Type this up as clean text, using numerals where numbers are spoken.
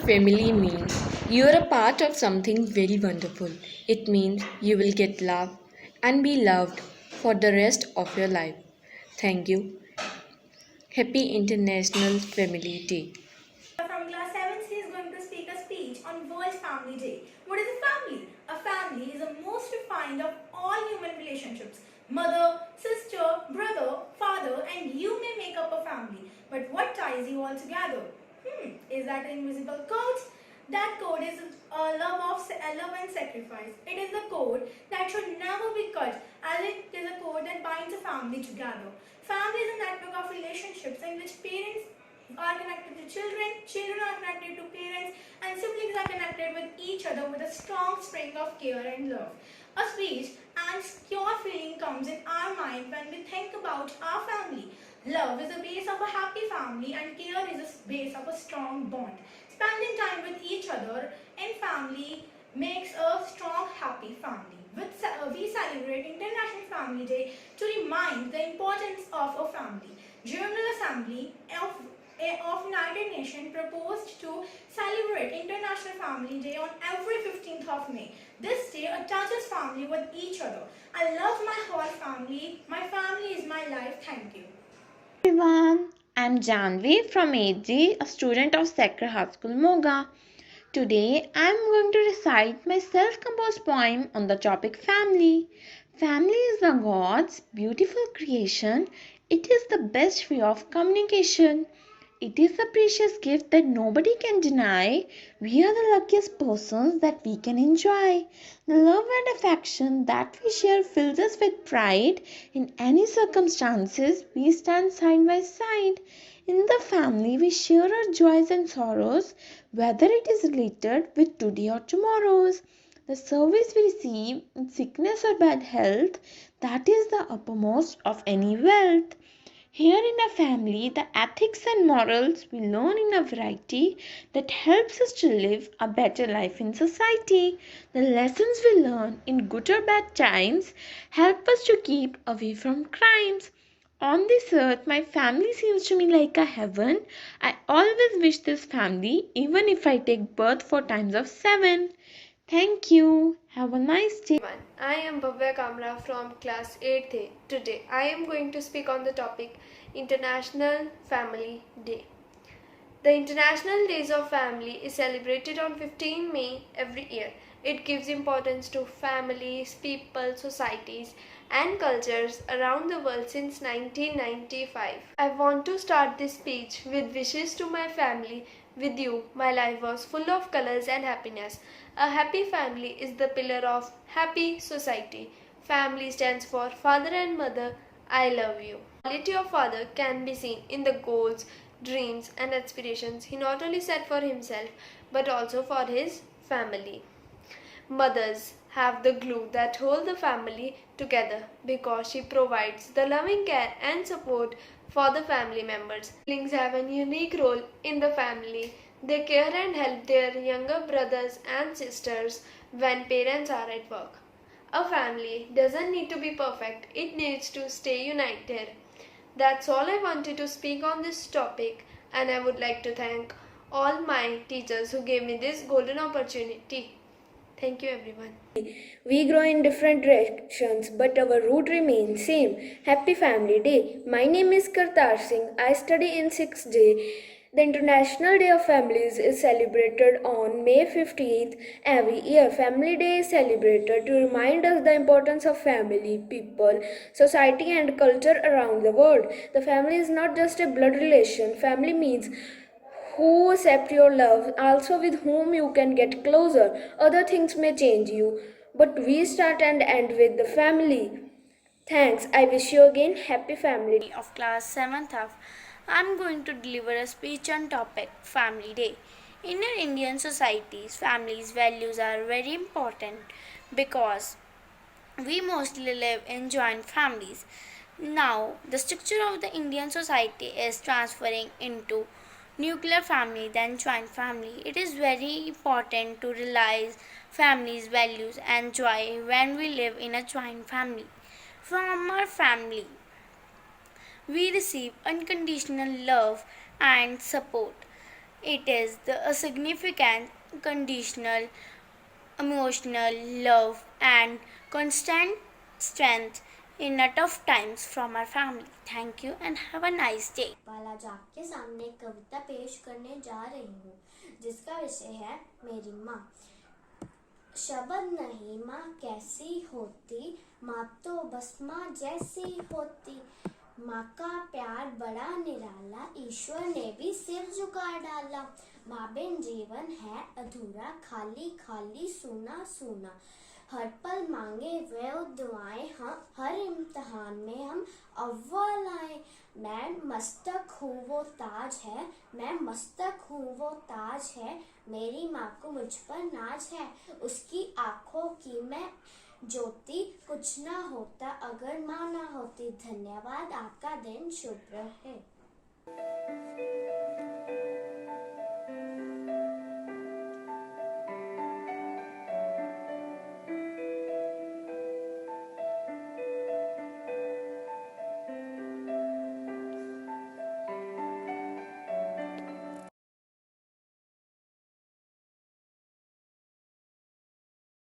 Family means you are a part of something very wonderful. It means you will get love and be loved for the rest of your life. Thank you. Happy International Family Day. From class 7, she is going to speak a speech on World Family Day. What is a family? A family is the most refined of all human relationships. Mother, sister, brother, father, and you may make up a family. But what ties you all together? Is that an invisible code? That code is love and sacrifice. It is the code that should never be cut, as it is a code that binds a family together. Family is a network of relationships in which parents are connected to children, children are connected to parents, and siblings are connected with each other with a strong string of care and love. A sweet and secure feeling comes in our mind when we think about our family. Love is the base of a happy family, and care is the base of a strong bond. Spending time with each other in family makes a strong, happy family. We celebrate International Family Day to remind the importance of a family. General Assembly of United Nations proposed to celebrate International Family Day on every 15th of May. This day attaches family with each other. I love my whole family. My family is my life. Thank you. Everyone, I'm Janvi from AG, a student of Sacred Heart School, Moga. Today, I'm going to recite my self composed poem on the topic family. Family is the God's beautiful creation, it is the best way of communication. It is a precious gift that nobody can deny. We are the luckiest persons that we can enjoy. The love and affection that we share fills us with pride. In any circumstances, we stand side by side. In the family, we share our joys and sorrows, whether it is related with today or tomorrow's. The service we receive in sickness or bad health, that is the uppermost of any wealth. Here in a family, the ethics and morals we learn in a variety that helps us to live a better life in society. The lessons we learn in good or bad times help us to keep away from crimes. On this earth, my family seems to me like a heaven. I always wish this family, even if I take birth for times of 7. Thank you. Have a nice day. Everyone, I am Bhavya Kamra from class 8th A. Today I am going to speak on the topic International Family Day. The International Days of Family is celebrated on 15 May every year. It gives importance to families, people, societies, and cultures around the world since 1995. I want to start this speech with wishes to my family. With you, my life was full of colors and happiness. A happy family is the pillar of happy society. Family stands for father and mother. I love you. The quality of father can be seen in the goals, dreams, and aspirations he not only set for himself but also for his family. Mothers have the glue that hold the family together because she provides the loving care and support for the family members. Siblings have a unique role in the family. They care and help their younger brothers and sisters when parents are at work. A family doesn't need to be perfect, it needs to stay united. That's all I wanted to speak on this topic, and I would like to thank all my teachers who gave me this golden opportunity. Thank you, everyone. We grow in different directions, but our root remains same. Happy Family Day. My name is Kartar Singh. I study in 6th Day. The International Day of Families is celebrated on May 15th every year. Family Day is celebrated to remind us the importance of family, people, society and culture around the world. The family is not just a blood relation. Family means who accept your love, also with whom you can get closer. Other things may change you, but we start and end with the family. Thanks. I wish you again happy family day. Of class 7th F, I'm going to deliver a speech on topic Family Day. In our Indian societies, families' values are very important because we mostly live in joint families. Now, the structure of the Indian society is transferring into nuclear family than joint family. It is very important to realize family's values and joy when we live in a joint family. From our family, we receive unconditional love and support. It is a significant conditional emotional love and constant strength in a tough times from our family. Thank you and have a nice day. आज आपके सामने एक कविता पेश करने जा रही हूँ जिसका विषय है मेरी माँ। शब्द नहीं माँ कैसी होती, माँ तो बस माँ जैसी होती। माँ का प्यार बड़ा निराला, ईश्वर ने भी सिर झुका डाला। माँ बिन जीवन है अधूरा, खाली खाली सूना सूना। हर पल मांगे वे दुआएं, हम हर इम्तिहान में हम अव्वल आए। मैं मस्तक हूँ वो ताज है, मैं मस्तक हूँ वो ताज है। मेरी माँ को मुझ पर नाज है, उसकी आँखों की मैं ज्योति। कुछ ना होता अगर माँ ना होती। धन्यवाद, आपका दिन शुभ रहे।